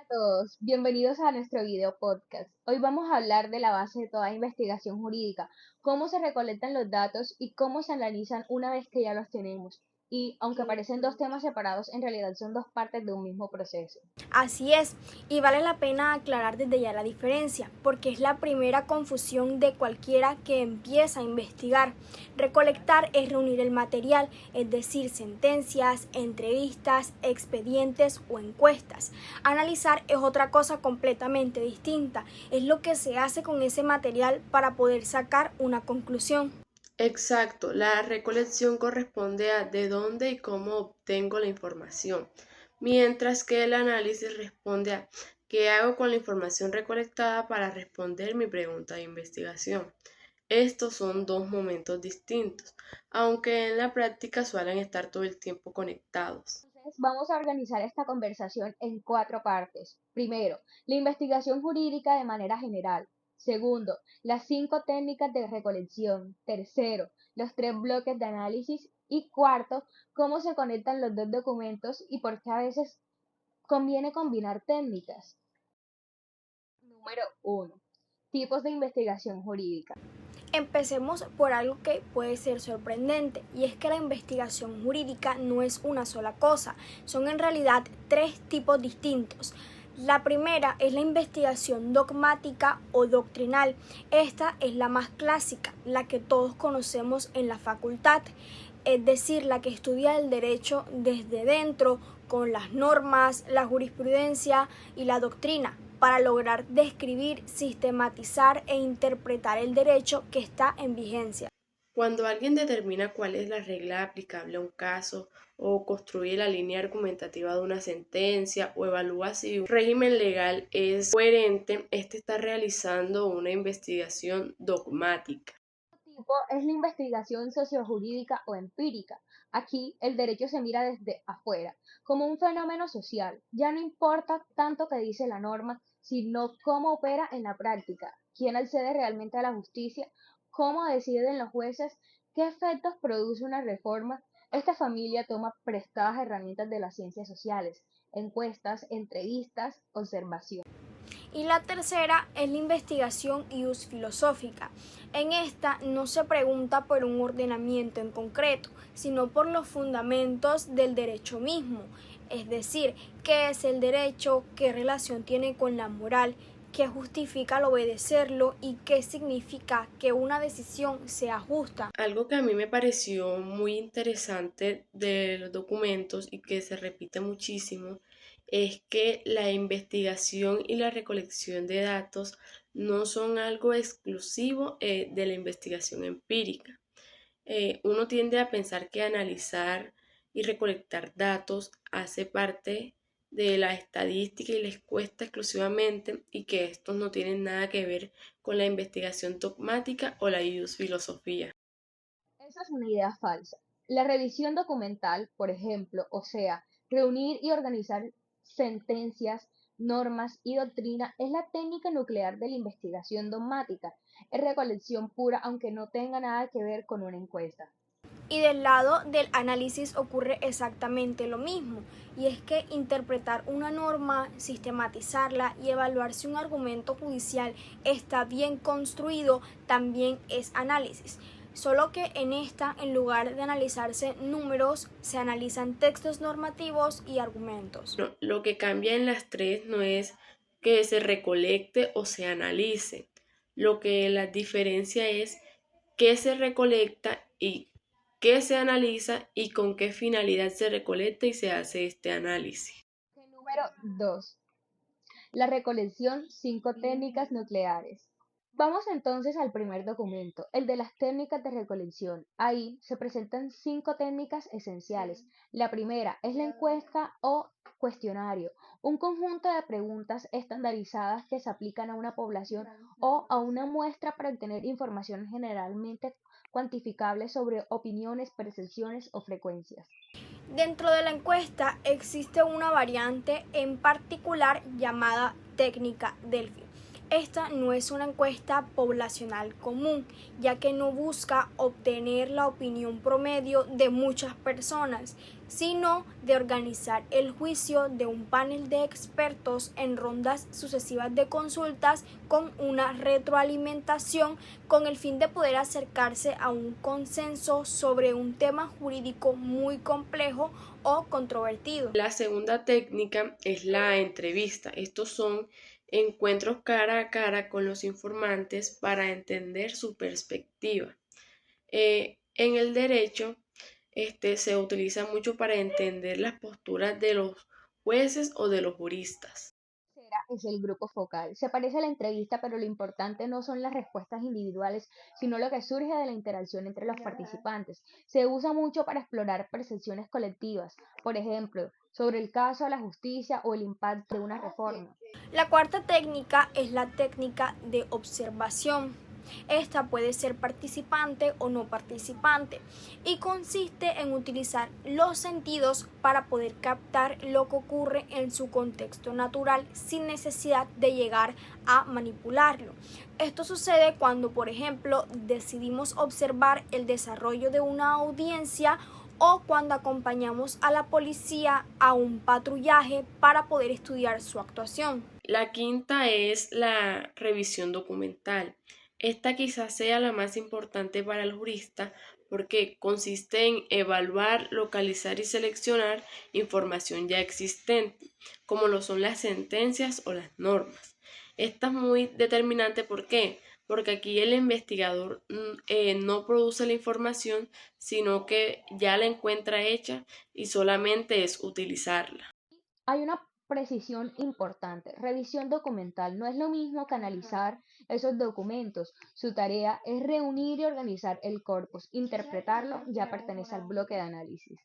A todos, bienvenidos a nuestro video podcast. Hoy vamos a hablar de la base de toda investigación jurídica, cómo se recolectan los datos y cómo se analizan una vez que ya los tenemos. Y aunque parecen dos temas separados, en realidad son dos partes de un mismo proceso. Así es, y vale la pena aclarar desde ya la diferencia, porque es la primera confusión de cualquiera que empieza a investigar. Recolectar es reunir el material, es decir, sentencias, entrevistas, expedientes o encuestas. Analizar es otra cosa completamente distinta, es lo que se hace con ese material para poder sacar una conclusión. Exacto, la recolección corresponde a de dónde y cómo obtengo la información, mientras que el análisis responde a qué hago con la información recolectada para responder mi pregunta de investigación. Estos son dos momentos distintos, aunque en la práctica suelen estar todo el tiempo conectados. Entonces, vamos a organizar esta conversación en cuatro partes. Primero, la investigación jurídica de manera general. Segundo, las cinco técnicas de recolección. Tercero, los tres bloques de análisis. Y cuarto, cómo se conectan los dos documentos y por qué a veces conviene combinar técnicas. Número uno, tipos de investigación jurídica. Empecemos por algo que puede ser sorprendente, y es que la investigación jurídica no es una sola cosa, son en realidad tres tipos distintos. La primera es la investigación dogmática o doctrinal. Esta es la más clásica, la que todos conocemos en la facultad, es decir, la que estudia el derecho desde dentro, con las normas, la jurisprudencia y la doctrina, para lograr describir, sistematizar e interpretar el derecho que está en vigencia. Cuando alguien determina cuál es la regla aplicable a un caso o construye la línea argumentativa de una sentencia o evalúa si un régimen legal es coherente, este está realizando una investigación dogmática. Tipo es la investigación sociojurídica o empírica. Aquí el derecho se mira desde afuera, como un fenómeno social. Ya no importa tanto que dice la norma, sino cómo opera en la práctica, quién accede realmente a la justicia, cómo deciden los jueces, qué efectos produce una reforma. Esta familia toma prestadas herramientas de las ciencias sociales, encuestas, entrevistas, observación. Y la tercera es la investigación ius filosófica. En esta no se pregunta por un ordenamiento en concreto, sino por los fundamentos del derecho mismo, es decir, qué es el derecho, qué relación tiene con la moral, qué justifica al obedecerlo y qué significa que una decisión sea justa. Algo que a mí me pareció muy interesante de los documentos y que se repite muchísimo es que la investigación y la recolección de datos no son algo exclusivo de la investigación empírica. Uno tiende a pensar que analizar y recolectar datos hace parte de la estadística y la encuesta exclusivamente y que estos no tienen nada que ver con la investigación dogmática o la filosofía. Esa es una idea falsa. La revisión documental, por ejemplo, o sea, reunir y organizar sentencias, normas y doctrina, es la técnica nuclear de la investigación dogmática. Es recolección pura, aunque no tenga nada que ver con una encuesta. Y del lado del análisis ocurre exactamente lo mismo, y es que interpretar una norma, sistematizarla y evaluar si un argumento judicial está bien construido también es análisis. Solo que en esta, en lugar de analizarse números, se analizan textos normativos y argumentos. No, lo que cambia en las tres no es que se recolecte o se analice. Lo que la diferencia es qué se recolecta y qué se analiza y con qué finalidad se recolecta y se hace este análisis. Número 2. La recolección, cinco técnicas nucleares. Vamos entonces al primer documento, el de las técnicas de recolección. Ahí se presentan cinco técnicas esenciales. La primera es la encuesta o cuestionario, un conjunto de preguntas estandarizadas que se aplican a una población o a una muestra para obtener información generalmente cuantificable sobre opiniones, percepciones o frecuencias. Dentro de la encuesta existe una variante en particular llamada técnica Delphi. Esta no es una encuesta poblacional común, ya que no busca obtener la opinión promedio de muchas personas, sino de organizar el juicio de un panel de expertos en rondas sucesivas de consultas con una retroalimentación con el fin de poder acercarse a un consenso sobre un tema jurídico muy complejo o controvertido. La segunda técnica es la entrevista. Estos son encuentros cara a cara con los informantes para entender su perspectiva. En el derecho, se utiliza mucho para entender las posturas de los jueces o de los juristas. Tercera es el grupo focal. Se parece a la entrevista, pero lo importante no son las respuestas individuales, sino lo que surge de la interacción entre los participantes. Se usa mucho para explorar percepciones colectivas, por ejemplo, sobre el caso, la justicia o el impacto de una reforma. La cuarta técnica es la técnica de observación. Esta puede ser participante o no participante y consiste en utilizar los sentidos para poder captar lo que ocurre en su contexto natural sin necesidad de llegar a manipularlo. Esto sucede cuando, por ejemplo, decidimos observar el desarrollo de una audiencia o cuando acompañamos a la policía a un patrullaje para poder estudiar su actuación. La quinta es la revisión documental. Esta quizás sea la más importante para el jurista porque consiste en evaluar, localizar y seleccionar información ya existente, como lo son las sentencias o las normas. Esta es muy determinante, ¿por qué? Porque aquí el investigador no produce la información, sino que ya la encuentra hecha y solamente es utilizarla. Hay una precisión importante. Revisión documental no es lo mismo que analizar esos documentos. Su tarea es reunir y organizar el corpus. Interpretarlo ya pertenece al bloque de análisis.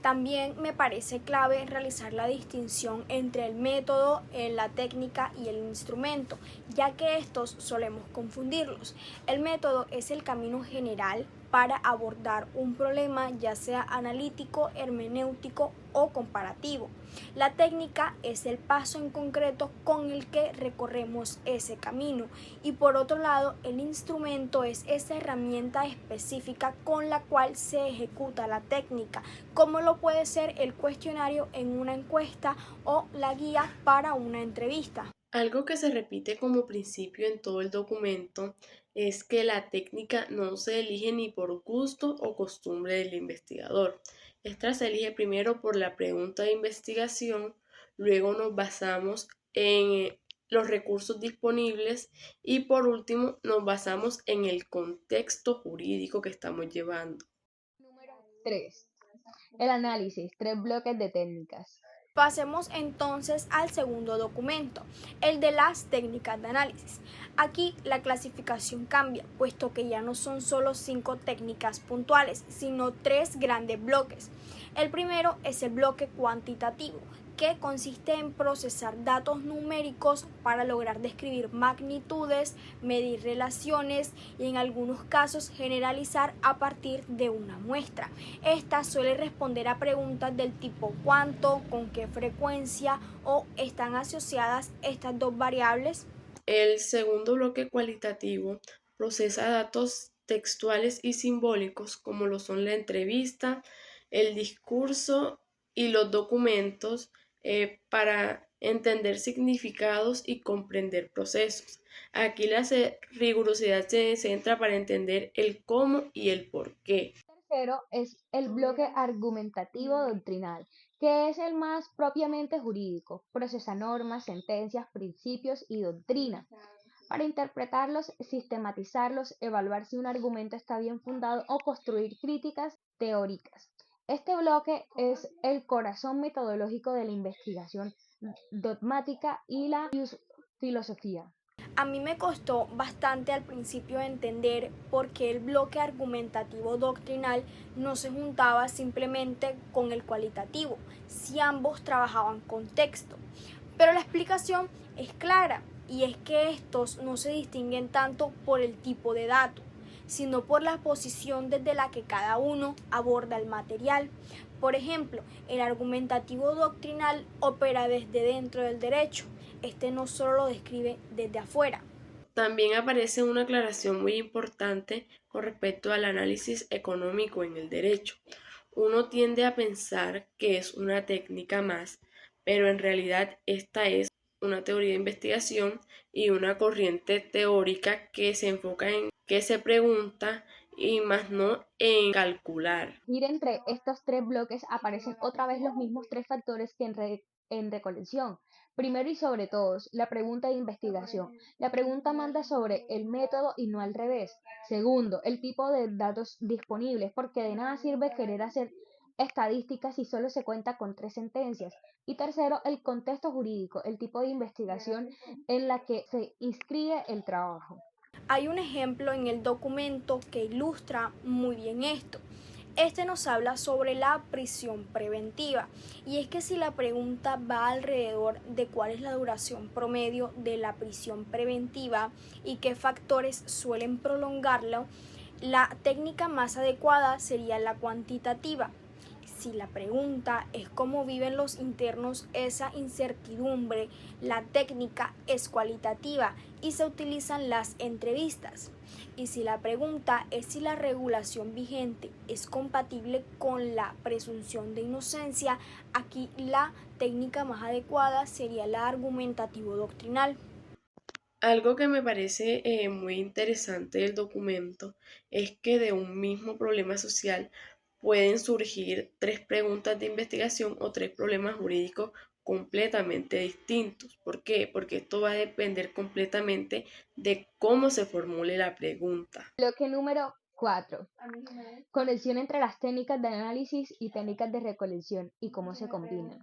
También me parece clave realizar la distinción entre el método, la técnica y el instrumento, ya que estos solemos confundirlos. El método es el camino general para abordar un problema, ya sea analítico, hermenéutico o comparativo. La técnica es el paso en concreto con el que recorremos ese camino y por otro lado el instrumento es esa herramienta específica con la cual se ejecuta la técnica, como lo puede ser el cuestionario en una encuesta o la guía para una entrevista. Algo que se repite como principio en todo el documento es que la técnica no se elige ni por gusto o costumbre del investigador. Esta se elige primero por la pregunta de investigación, luego nos basamos en los recursos disponibles y por último nos basamos en el contexto jurídico que estamos llevando. Número 3. El análisis, 3 bloques de técnicas. Pasemos entonces al segundo documento, el de las técnicas de análisis. Aquí la clasificación cambia, puesto que ya no son solo 5 técnicas puntuales, sino 3 grandes bloques. El primero es el bloque cuantitativo, que consiste en procesar datos numéricos para lograr describir magnitudes, medir relaciones y en algunos casos generalizar a partir de una muestra. Esta suele responder a preguntas del tipo ¿cuánto?, ¿con qué frecuencia? O ¿están asociadas estas dos variables? El segundo bloque cualitativo procesa datos textuales y simbólicos como lo son la entrevista, el discurso y los documentos para entender significados y comprender procesos. Aquí la rigurosidad se centra para entender el cómo y el por qué. Tercero es el bloque argumentativo doctrinal, que es el más propiamente jurídico. Procesa normas, sentencias, principios y doctrina. Para interpretarlos, sistematizarlos, evaluar si un argumento está bien fundado o construir críticas teóricas. Este bloque es el corazón metodológico de la investigación dogmática y la filosofía. A mí me costó bastante al principio entender por qué el bloque argumentativo doctrinal no se juntaba simplemente con el cualitativo, si ambos trabajaban con texto. Pero la explicación es clara y es que estos no se distinguen tanto por el tipo de dato, sino por la posición desde la que cada uno aborda el material. Por ejemplo, el argumentativo doctrinal opera desde dentro del derecho. Este no solo lo describe desde afuera. También aparece una aclaración muy importante con respecto al análisis económico en el derecho. Uno tiende a pensar que es una técnica más, pero en realidad esta es una teoría de investigación y una corriente teórica que se enfoca en qué se pregunta y más no en calcular. Ir entre estos tres bloques aparecen otra vez los mismos tres factores que en recolección. Primero y sobre todos, la pregunta de investigación. La pregunta manda sobre el método y no al revés. Segundo, el tipo de datos disponibles, porque de nada sirve querer hacer estadísticas si solo se cuenta con tres sentencias. Y tercero, el contexto jurídico, el tipo de investigación en la que se inscribe el trabajo. Hay un ejemplo en el documento que ilustra muy bien esto. Este nos habla sobre la prisión preventiva, y es que si la pregunta va alrededor de cuál es la duración promedio de la prisión preventiva y qué factores suelen prolongarlo, la técnica más adecuada sería la cuantitativa. Si la pregunta es cómo viven los internos esa incertidumbre, la técnica es cualitativa y se utilizan las entrevistas. Y si la pregunta es si la regulación vigente es compatible con la presunción de inocencia, aquí la técnica más adecuada sería la argumentativo doctrinal. Algo que me parece muy interesante del documento es que de un mismo problema social pueden surgir tres preguntas de investigación o tres problemas jurídicos completamente distintos. ¿Por qué? Porque esto va a depender completamente de cómo se formule la pregunta. Bloque número 4. Conexión entre las técnicas de análisis y técnicas de recolección y cómo se combinan.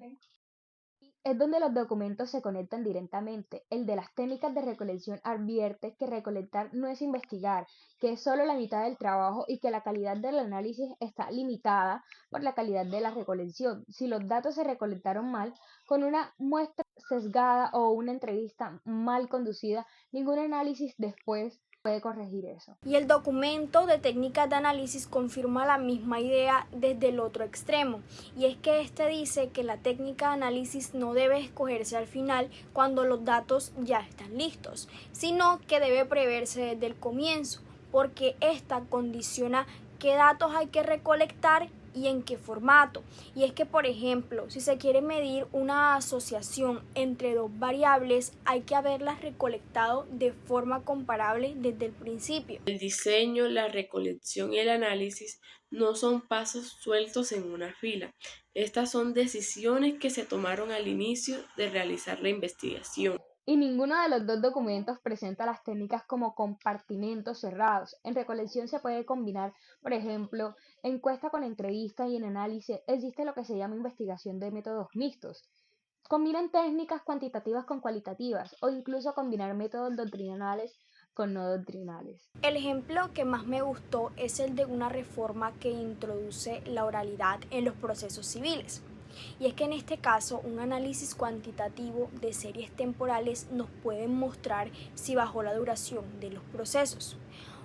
Es donde los documentos se conectan directamente. El de las técnicas de recolección advierte que recolectar no es investigar, que es solo la mitad del trabajo y que la calidad del análisis está limitada por la calidad de la recolección. Si los datos se recolectaron mal, con una muestra sesgada o una entrevista mal conducida, ningún análisis después puede corregir eso. Y el documento de técnicas de análisis confirma la misma idea desde el otro extremo, y es que este dice que la técnica de análisis no debe escogerse al final cuando los datos ya están listos, sino que debe preverse desde el comienzo, porque esta condiciona qué datos hay que recolectar y en qué formato. Y es que, por ejemplo, si se quiere medir una asociación entre dos variables, hay que haberlas recolectado de forma comparable desde el principio. El diseño, la recolección y el análisis no son pasos sueltos en una fila. Estas son decisiones que se tomaron al inicio de realizar la investigación. Y ninguno de los dos documentos presenta las técnicas como compartimentos cerrados. En recolección se puede combinar, por ejemplo, encuesta con entrevista y en análisis existe lo que se llama investigación de métodos mixtos. Combinan técnicas cuantitativas con cualitativas o incluso combinar métodos doctrinales con no doctrinales. El ejemplo que más me gustó es el de una reforma que introduce la oralidad en los procesos civiles. Y es que en este caso un análisis cuantitativo de series temporales nos puede mostrar si bajó la duración de los procesos.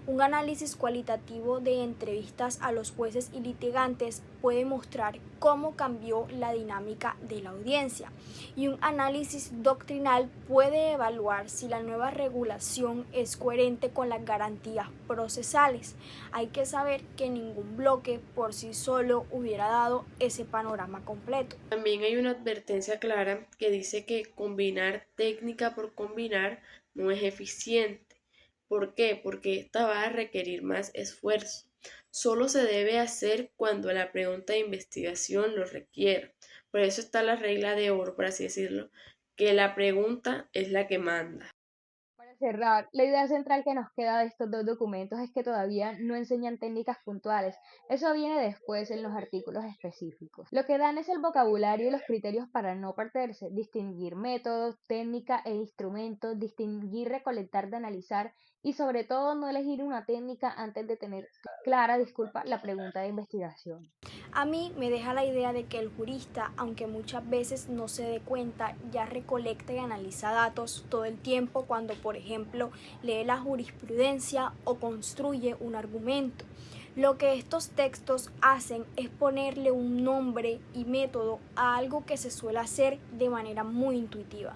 Un análisis cualitativo de entrevistas a los jueces y litigantes puede mostrar cómo cambió la dinámica de la audiencia. Y un análisis doctrinal puede evaluar si la nueva regulación es coherente con las garantías procesales. Hay que saber que ningún bloque por sí solo hubiera dado ese panorama completo. También hay una advertencia clara que dice que combinar técnica por combinar no es eficiente. ¿Por qué? Porque esta va a requerir más esfuerzo. Solo se debe hacer cuando la pregunta de investigación lo requiera. Por eso está la regla de oro, por así decirlo, que la pregunta es la que manda. Para cerrar, la idea central que nos queda de estos dos documentos es que todavía no enseñan técnicas puntuales. Eso viene después en los artículos específicos. Lo que dan es el vocabulario y los criterios para no perderse, distinguir métodos, técnica e instrumentos, distinguir, recolectar de analizar y sobre todo no elegir una técnica antes de tener clara, disculpa, la pregunta de investigación. A mí me deja la idea de que el jurista, aunque muchas veces no se dé cuenta, ya recolecta y analiza datos todo el tiempo cuando, por ejemplo, lee la jurisprudencia o construye un argumento. Lo que estos textos hacen es ponerle un nombre y método a algo que se suele hacer de manera muy intuitiva.